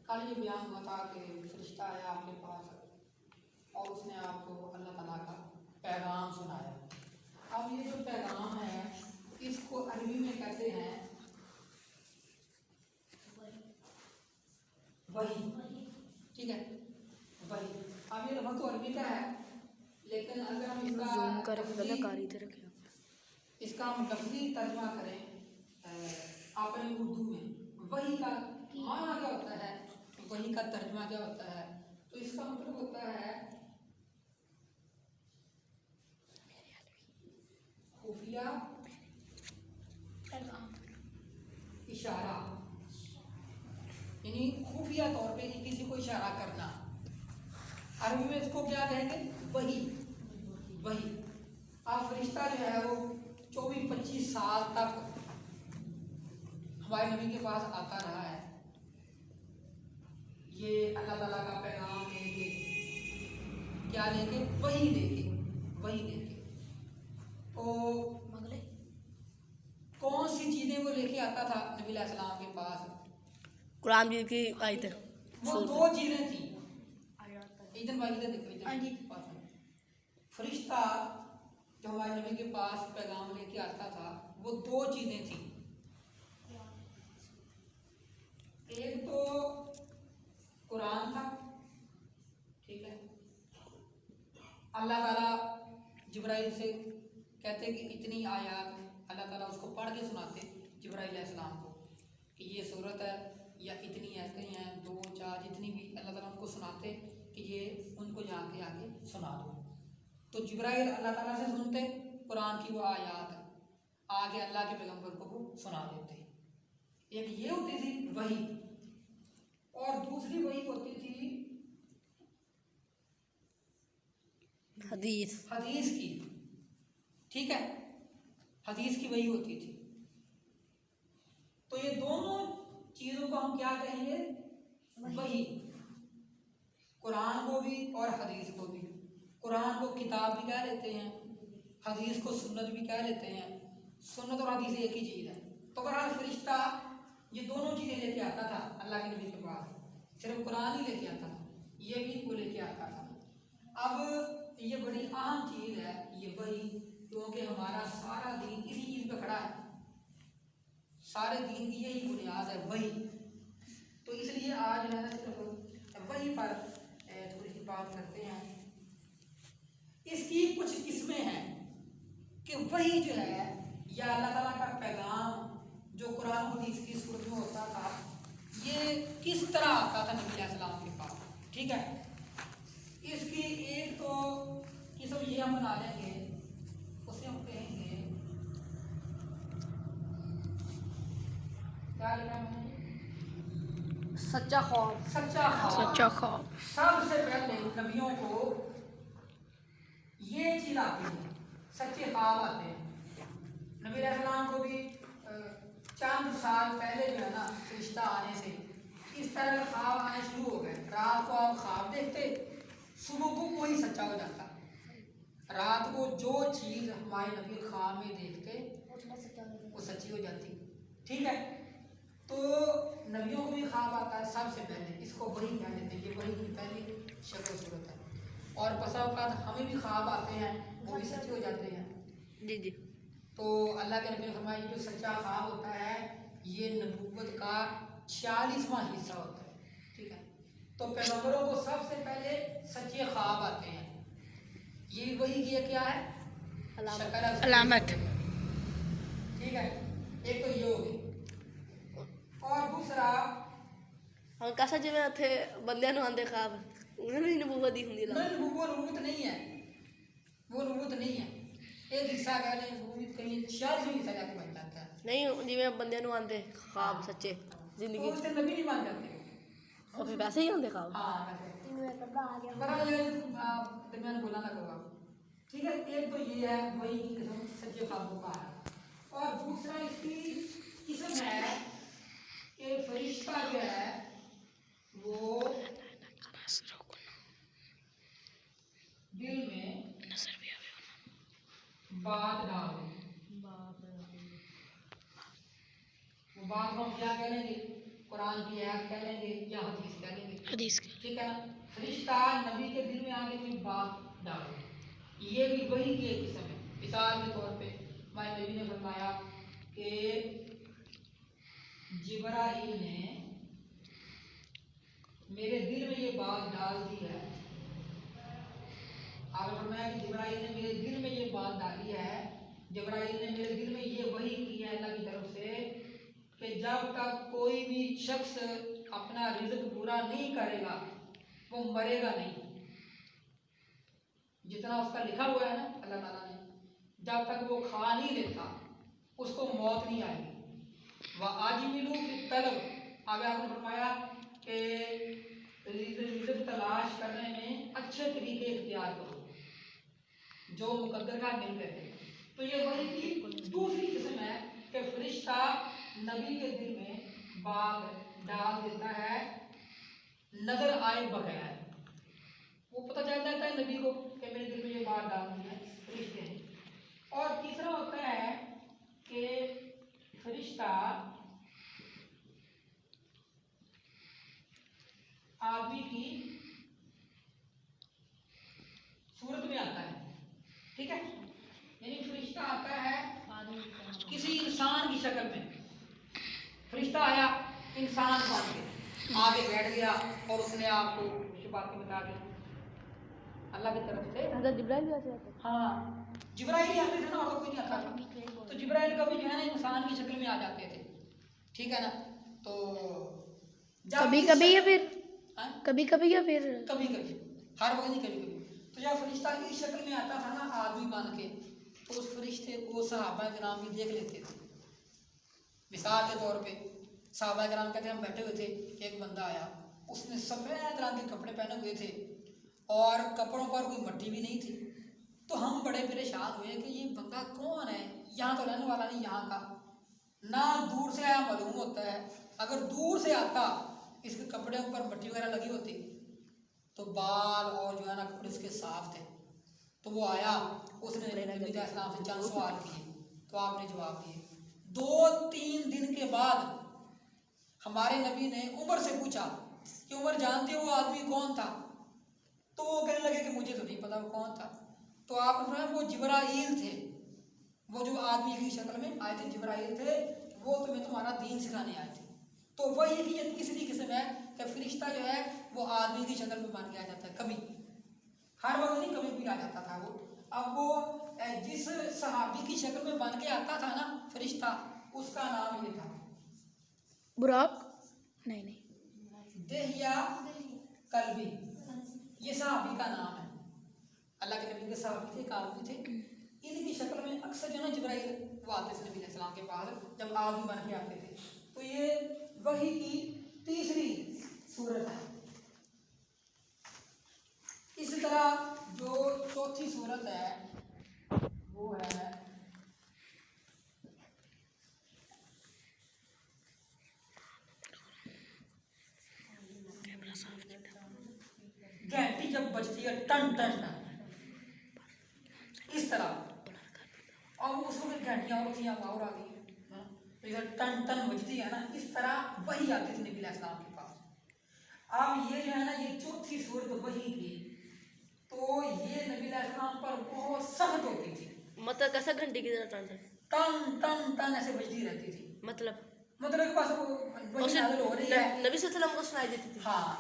کل یہ بیان ہوا تھا کہ فرشتہ آیا آپ کے پاس اور اس نے آپ کو اللہ تعالیٰ کا پیغام سنایا. اب یہ جو پیغام ہے اس کو عربی میں کہتے ہیں وحی. ٹھیک ہے, وحی. اب یہ لفظ تو عربی کا ہے لیکن اگر ہم اس کا ہم لفظی ترجمہ کریں اپنے اردو میں, وحی کا معنی کیا ہوتا ہے, وحی کا ترجمہ کیا ہوتا ہے, تو اس کا مطلب ہوتا ہے خفیہ اشارہ, یعنی خفیہ طور پہ کسی کو اشارہ کرنا. عربی میں اس کو کیا کہیں گے, وحی. وحی. اب فرشتہ جو ہے وہ 24-25 سال تک ہمارے نبی کے پاس آتا رہا ہے, یہ اللہ تعالیٰ کا پیغام لے کے, کیا لے کے, وحی لے کے. وحی لے کے تو کون سی چیزیں وہ لے کے آتا تھا نبی علیہ السلام کے پاس؟ قرآن بھی کی آیت ہے. وہ 2 چیزیں تھیں. ادھر بھائی ادھر دیکھو, فرشتہ جو ہمارے نبی کے پاس پیغام لے کے آتا تھا وہ 2 چیزیں تھیں. ایک تو قرآن تھا, ٹھیک ہے, اللہ تعالیٰ جبرائیل سے کہتے کہ اتنی آیات, اللہ تعالیٰ اس کو پڑھ کے سناتے جبرائیل علیہ السلام کو کہ یہ صورت ہے یا اتنی ایتیں ہیں, 2-4 جتنی بھی, اللہ تعالیٰ ان کو سناتے کہ یہ ان کو جا کے آگے سنا دو. تو جبرائیل اللہ تعالیٰ سے سنتے قرآن کی وہ آیات, آگے اللہ کے پیغمبر کو وہ سنا دیتے. ایک یہ ہوتی تھی وحی, اور دوسری وحی ہوتی تھی حدیث کی. ٹھیک ہے, حدیث کی وحی ہوتی تھی. تو یہ دونوں چیزوں کو ہم کیا کہیں گے, وحی. قرآن کو بھی اور حدیث کو بھی. قرآن کو کتاب بھی کہہ لیتے ہیں, حدیث کو سنت بھی کہہ لیتے ہیں. سنت اور حدیث ایک ہی چیز ہے. تو بہرحال فرشتہ یہ دونوں چیزیں لے کے آتا تھا اللہ کے نبی کے پاس. صرف قرآن ہی لے کے آتا تھا, یہ بھی وہ لے کے آتا تھا. اب یہ بڑی اہم چیز ہے یہ وحی, کیونکہ ہمارا سارا دین اسی چیز پہ کھڑا ہے. سارے دین کی یہی بنیاد ہے وحی. تو اس لیے آج جو ہے نا صرف وحی پر تھوڑی سی بات کرتے ہیں. اس کی کچھ قسمیں ہیں کہ وحی جو ہے یا اللہ تعالیٰ کا پیغام جو قرآن حدیث کی صورت میں ہوتا تھا, یہ کس طرح آتا تھا نبی علیہ السلام کے پاس. ٹھیک ہے, اس کی ایک تو قسم یہ ہم بنا لیں گے, اسے ہم کہیں گے کیا لکھا ہے, سچا خواب. سچا خواب. سب سے پہلے نبیوں کو یہ چیز آتی ہے, سچے خواب آتے ہیں. نبی علیہ السلام کو بھی چند سال پہلے جو ہے نا فرشتہ آنے سے اس طرح کے خواب آنے شروع ہو گئے. رات کو آپ خواب دیکھتے, صبح کو کوئی سچا ہو جاتا. رات کو جو چیز ہمارے نبی خواب میں دیکھتے وہ سچی ہو جاتی. ٹھیک ہے, تو نبیوں کو بھی خواب آتا ہے سب سے پہلے, اس کو وحی کہہ دیتے ہیں, یہ وحی کی پہلی شکل صورت ہے. اور بسا اوقات ہمیں بھی خواب آتے ہیں وہ بھی سچے ہو جاتے ہیں. جی جی. تو اللہ کے نبی نے فرمایا یہ جو سچا خواب ہوتا ہے یہ نبوت کا 46واں حصہ ہوتا ہے. ٹھیک ہے, تو پیغمبروں کو سب سے پہلے سچے خواب آتے ہیں. یہ وحی کی کیا ہے, علامت. ٹھیک ہے, ایک تو یہ ہوگی. اور دوسرا ہم کیسا جی میں تھے بندیاں نو آندے خواب, انہوں نے نبوت دی ہوندی. نہیں, وہ نبوت نہیں ہے, وہ نبوت نہیں ہے. ایک حصہ کہہ لیں نبوت کہیں 46واں حصہ جا کے بن جاتا ہے. نہیں جی میں بندیاں نو آندے خواب سچے زندگی, تو اس سے نبی نہیں مان جاتے, اور پھر ویسے ہی آندے خواب. ہاں درمیان بولا نہ کرو آپ. ٹھیک ہے, ایک تو یہ ہے وہی کی قسم سچے خوابوں کا ہے. اور دوسرا اس کی قسم ہے کہ فرشتہ جو ہے وہ دل میں بات ڈالے. وہ بات کو ہم کیا کہیں گے, قرآن کی آیت کہہ لیں گے یا حدیث کہہ لیں گے، حدیث کے ٹھیک ہے نا. فرشتہ نبی کے دل میں آگے کوئی بات ڈالو، یہ بھی وحی کی ایک قسم ہے. مثال کے طور پہ ہمارے نبی نے فرمایا کہ جبرائیل نے میرے دل میں یہ بات ڈال دی ہے. آپ نے فرمایا کہ جبرائیل نے میرے دل میں یہ بات ڈالی ہے، جبرائیل نے میرے دل میں یہ وحی کی ہے اللہ کی طرف سے کہ جب تک کوئی بھی شخص اپنا رزق پورا نہیں کرے گا وہ مرے گا نہیں. جتنا اس کا لکھا ہوا ہے نا اللہ تعالیٰ نے، جب تک وہ کھا نہیں لیتا اس کو موت نہیں آئے گی. وَآجِمِلُوا فِي الطَّلَبِ، آگے آپ نے فرمایا کہ رزق تلاش کرنے میں اچھے طریقے اختیار کرو جو مقدر کا مل رہے ہیں. تو یہ وحی کی دوسری قسم ہے کہ فرشتہ نبی کے دل میں بات ڈال دیتا ہے نظر آئے بغیر. وہ پتہ چل جاتا ہے نبی کو کہ میرے دل میں یہ بات ڈال دی ہے فرشتے نے. اور تیسرا ہوتا ہے کہ فرشتہ آدمی کی صورت میں آتا ہے، ٹھیک ہے، یعنی فرشتہ آتا ہے کسی انسان کی شکل میں. فرشتہ آیا انسان بن کے آگے بیٹھ گیا اور اس نے آپ کو کچھ باتیں بتا دی اللہ کی طرف سے. حضرت جبرائیل بھی آتے ہیں. ہاں جبرائیل ہی آتے تھے نا، اور کوئی نہیں آتا تھا. تو جبرائیل کبھی جو ہے نا انسان کی شکل میں آ جاتے تھے، ٹھیک ہے نا. تو کبھی کبھی یا پھر کبھی کبھی یا پھر کبھی کبھی، ہر وقت نہیں، کبھی کبھی. تو جب فرشتہ کی شکل میں آتا تھا نا آدمی بن کے، تو اس فرشتے کو صحابہ کرام بھی دیکھ لیتے تھے. مثال کے طور پہ صحابہ کرام کہتے ہیں ہم بیٹھے ہوئے تھے، ایک بندہ آیا، اس نے سفید رنگ کے کپڑے پہنے ہوئے تھے اور کپڑوں پر کوئی مٹی بھی نہیں تھی. تو ہم بڑے پریشان ہوئے کہ یہ بندہ کون ہے، یہاں تو رہنے والا نہیں یہاں کا، نہ دور سے آیا معلوم ہوتا ہے. اگر دور سے آتا اس کے کپڑے پر مٹی وغیرہ لگی ہوتی تو بال اور جو ہے نا کپڑے اس کے صاف تھے. تو وہ آیا، اس نے نبی علیہ السلام سے چند سوال کیے تو آپ نے جواب دیے. 2-3 دن کے بعد ہمارے نبی نے عمر سے پوچھا کہ عمر جانتے ہو وہ آدمی کون تھا؟ تو وہ کہنے لگے کہ مجھے تو نہیں پتا وہ کون تھا. تو آپ نے فرمایا وہ جبرائیل تھے، وہ جو آدمی کی شکل میں آئے تھے جبرائیل تھے، وہ تمہیں تمہارا دین سکھانے آئے تھے. تو وہی کی یہ تیسری قسم ہے کہ فرشتہ جو ہے وہ آدمی کی شکل میں بن کے آ جاتا ہے. کبھی، ہر وقت نہیں، کبھی بھی آ جاتا تھا وہ. اب وہ جس صحابی کی شکل میں بن کے آتا تھا نا فرشتہ، اس کا نام یہ تھا براق، نہیں دہیا کلبی. یہ صحابی کا نام ہے. اللہ کے نبی کے صحابی تھے، کاربی تھے. ان کی شکل میں اکثر جو ہے نا جبرائیل وہ آتے تھے نبی علیہ السلام کے پاس جب آدمی بن کے آتے تھے. تو یہ وحی کی تیسری صورت ہے. اسی طرح جو چوتھی صورت ہے وہ ہے گھنٹی جب بجتی ہے ٹن ٹن ٹن اس طرح، اور اس وقت گھنٹیاں اور تھیں اور آ گئی ٹن ٹن بجتی ہے نا، اس طرح وہی آتی تھی نبی علیہ السلام کے پاس. اب یہ جو ہے نا یہ چوتھی صورت وحی کی، تو یہ نبی علیہ السلام پر بہت سخت ہوتی تھی. مطلب کیسا گھنٹی کی طرح ٹن ٹن ٹن ایسے بجتی رہتی تھی. مطلب کے پاس وہ وحی نازل ہو رہی ہے. نبی صلی اللہ علیہ وسلم کو سنائی دیتی تھی. ہاں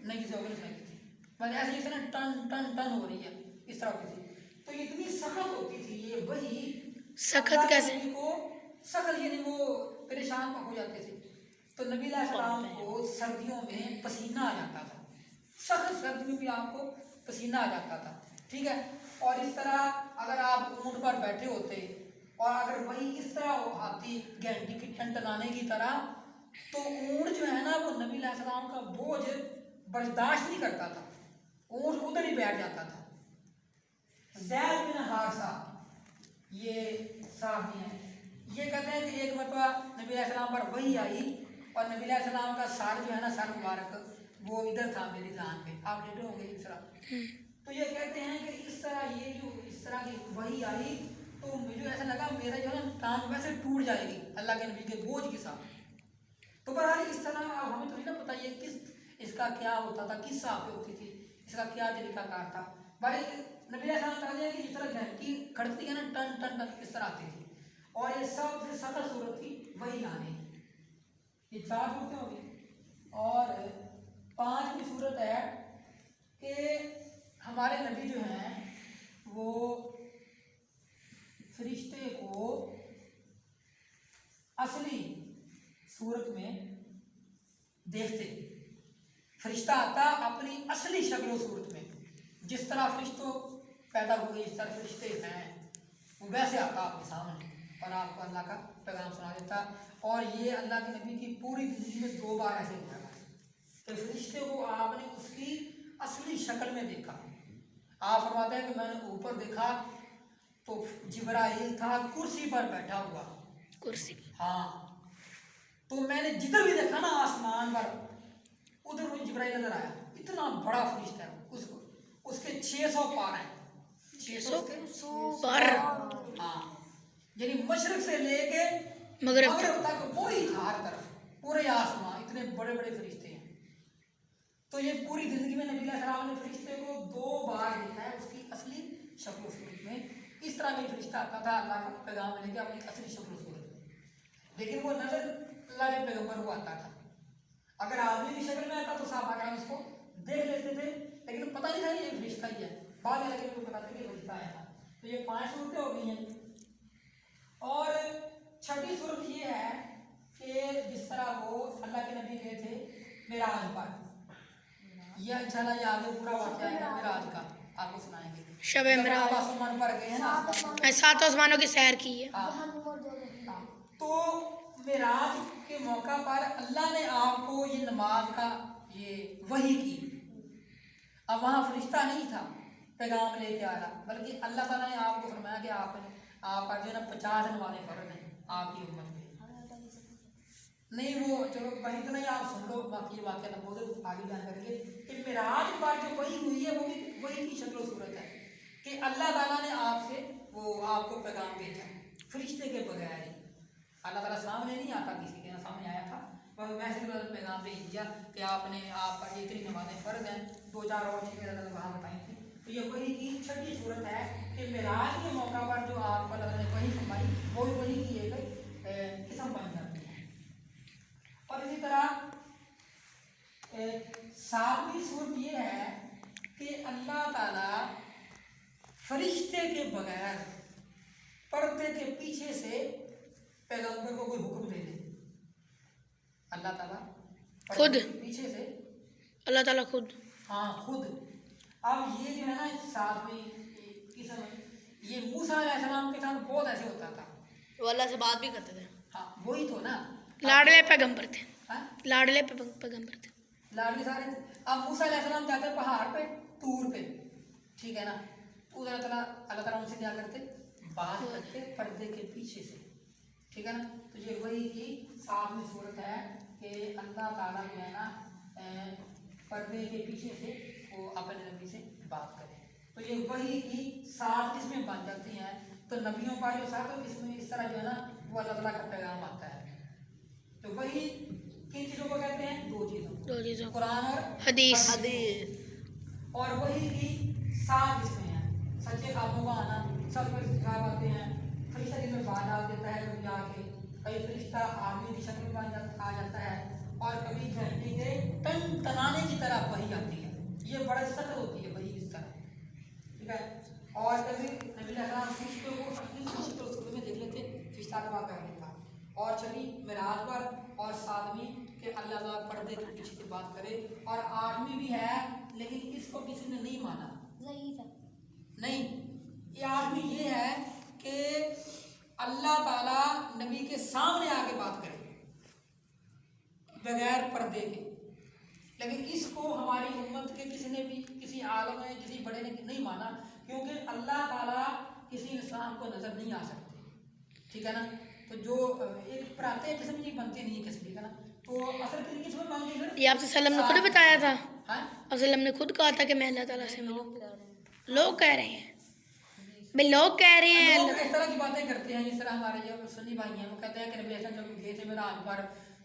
نہیں کسی اور سنائی دیتی تھی، بس ایسے جیسے نا ٹن ٹن ٹن ہو رہی ہے اس طرح ہوتی تھی. تو اتنی سخت ہوتی تھی یہ وحی. سخت کیسے؟ سخت یعنی وہ پریشان ہو جاتے تھے. تو نبی علیہ السلام کو سردیوں میں پسینہ آ جاتا تھا، سخت سردی میں بھی آپ کو پسینہ آ جاتا تھا، ٹھیک ہے. اور اس طرح اگر آپ اونٹ پر بیٹھے ہوتے اور اگر وہی اس طرح آتی گھنٹی کی ٹنٹنانے کی طرح، تو اونٹ جو ہے نا وہ نبی علیہ السلام کا بوجھ برداشت نہیں کرتا تھا، اونٹ ادھر ہی بیٹھ جاتا تھا. زید بن حارثہ یہ صحابی ہیں، یہ کہتے ہیں کہ ایک مرتبہ نبی علیہ السلام پر وحی آئی اور نبی علیہ السلام کا سر جو ہے نا سر مبارک وہ ادھر تھا میری ذہن پہ، آپ لیٹے ہوں گے اس طرح. تو یہ کہتے ہیں کہ اس طرح یہ جو اس طرح کی وحی آئی تو مجھے ایسا لگا میرا جو ہے نا ٹانگ ویسے ٹوٹ جائے گی اللہ کے نبی کے بوجھ کے ساتھ. تو بہرحال اس طرح اب ہمیں تو نہیں نا پتا یہ کس اس کا کیا ہوتا تھا، کس صاحب پہ ہوتی تھی، اس کا کیا طریقہ کار تھا. بھائی نبی علیہ السلام تعالیٰ کی جس طرح گھنٹی کھڑکتی ہے نا ٹن ٹن ٹن اس طرح آتی تھی. اور یہ سب سے سخت صورت تھی وہی لانے کی. یہ 4 صورتیں ہوگی. اور 5ویں صورت ہے کہ ہمارے نبی جو ہیں وہ فرشتے کو اصلی صورت میں دیکھتے. فرشتہ آتا اپنی اصلی شکل و صورت میں، جس طرح فرشتوں پیدا ہوئے جس طرح فرشتے ہیں وہ ویسے آتا آپ کے سامنے اور آپ کو اللہ کا پیغام سنا دیتا. اور یہ اللہ کے نبی کی پوری زندگی میں 2 بار ایسے ہوا ہے کہ فرشتے کو آپ نے اس کی اصلی شکل میں دیکھا. آپ فرماتے ہیں کہ میں نے اوپر دیکھا تو جبرائیل تھا کرسی پر بیٹھا ہوا. کرسی. ہاں. تو میں نے جدھر بھی دیکھا نا آسمان پر ادھر مجھے جبرائیل نظر آیا. اتنا بڑا فرشتہ ہے. اس کے 600 پار ہیں. 600 پر. ہاں. یعنی مشرق سے لے کے مغرب تک وہی تھا ہر طرف پورے آسمان. اتنے بڑے بڑے فرشتے ہیں. تو یہ پوری زندگی میں نبی علیہ السلام نے فرشتے کو 2 بار دیکھا ہے اس کی اصلی شکل و صورت میں. اس طرح کا فرشتہ آتا تھا اللہ کا پیغام لے کے اپنی اصلی شکل و صورت میں. لیکن وہ نظر اللہ کے پیغمبر کو آتا تھا. اگر آدمی کی شکل میں آتا تو صحابہ کرام اس کو دیکھ لیتے تھے لیکن پتہ نہیں تھا یہ فرشتہ ہی ہے. بعد میں لگے کو پتا تھا کہ فرشتہ آیا تھا. تو یہ 5 صورتیں ہو گئی ہیں. اور 6ویں صورت یہ ہے کہ جس طرح وہ اللہ کے نبی گئے تھے معراج پر. یہ انشاءاللہ یہ آگے پورا واقعہ ہے معراج کا آپ کو سنائیں گے. شب معراج آسمان پر گئے ہیں نا 7 آسمانوں کی سیر کی ہے. تو معراج کے موقع پر اللہ نے آپ کو یہ نماز کا یہ وحی کی. اب وہاں فرشتہ نہیں تھا پیغام لے کے آ رہا بلکہ اللہ تعالیٰ نے آپ کو فرمایا کہ آپ پر جو ہے نا 50 نمازیں فرض ہیں آپ کی امت میں. نہیں وہ چلو وہی تو نہیں آپ سن لو باقی واقعہ نہ بہت آگے جان کر کے کہ معراج پر جو وحی ہوئی ہے وہ بھی وہی کی شکل و صورت ہے کہ اللہ تعالیٰ نے آپ سے وہ آپ کو پیغام بھیجا فرشتے کے بغیر ہی. اللہ تعالیٰ سامنے نہیں آتا کسی کے سامنے آیا تھا ویسے پیغام بھیج دیا کہ آپ پر یہ اتنی نمازیں فرض ہیں. 2-4 اور چیزیں اللہ نے وہاں بتائی تھیں. تو یہ وحی کی 6ویں صورت ہے کہ معراج کے موقع پر جو آپ کو اللہ نے وحی فرمائی وہ بھی وحی کی ایک قسم بن جاتی ہے. اور اسی طرح 7ویں صورت یہ ہے کہ اللہ تعالیٰ فرشتے کے بغیر پردے کے پیچھے سے پیغمبر کو کوئی حکم دے دے. اللہ تعالیٰ خود پیچھے سے اللہ تعالیٰ خود. ہاں خود. اب یہ جو ہے نا 7ویں قسم یہ موسیٰ علیہ السلام کے ساتھ بہت ایسے ہوتا تھا. وہ اللہ سے بات بھی کرتے تھے. ہاں وہی تو نا لاڈلے پیغمبر تھے. ہاں لاڈلے پیغمبر تھے. لاڈلی سارے. اب موسیٰ علیہ السلام جاتے پہاڑ پہ طور پہ ٹھیک ہے نا تو اللہ تعالیٰ ان سے کیا کرتے بات کرتے پردے کے پیچھے سے ٹھیک ہے نا. تو یہ وہی کی 7ویں صورت ہے کہ اللہ تعالیٰ جو ہے نا پردے کے پیچھے سے وہ اپنے نبی سے بات کرے. تو یہ وہی کی 7 قسمیں بن جاتی ہیں. تو نبیوں پر جو 7 قسمیں اس طرح جو ہے نا وہ اللہ تعالیٰ کا پیغام آتا ہے. تو وہی کن چیزوں کو کہتے ہیں 2 چیزوں قرآن اور حدیث. اور وہی کی 7 قسمیں ہیں. سچے خوابوں کا آنا سب پر سکھا آتے ہیں. فرشتہ جن میں بات ڈال دیتا ہے کبھی آ کے کبھی فرشتہ آدمی کی شکل میں آ جاتا ہے اور کبھی گھنٹی کے ٹن ٹنانے کی طرح وہی آتی ہے. یہ بڑا سخت ہوتی ہے وہی اس طرح ٹھیک ہے. اور کبھی نبی علیہ السلام فرشتوں کو اپنی شکل میں دیکھ لیتے فرشتہ کا واقعہ ہوتا. اور 6ویں معراج پر اور 7ویں کہ اللہ تعالیٰ پردے کے پیچھے سے بات کرے. اور 8ویں بھی ہے لیکن اس کو کسی نے نہیں مانا. نہیں یہ 8ویں یہ ہے کہ اللہ تعالیٰ نبی کے سامنے آ کے بات کرے بغیر پردے کے. لیکن اس کو ہماری امت کے کسی نے بھی کسی عالم نے کسی بڑے نے نہیں مانا کیونکہ اللہ تعالیٰ کسی انسان کو نظر نہیں آ سکتے ٹھیک ہے نا. تو جو ایک پراتے قسم کی بنتی نہیں ہے قسم ٹھیک ہے نا. تو اصل طریقے سے بن گئی یہ آپ سے سلم نے خود بتایا تھا. ہاں آپ سلم نے خود کہا تھا کہ میں اللہ تعالیٰ سے ملوں. لوگ کہہ رہے ہیں بھائی لوگ کہہ رہے ہیں لوگ اس طرح کی باتیں کرتے ہیں جس طرح ہمارے جو سنی بھائی ہیں وہ کہتے ہیں کہ نبی اکرم جب گئے تھے معراج پر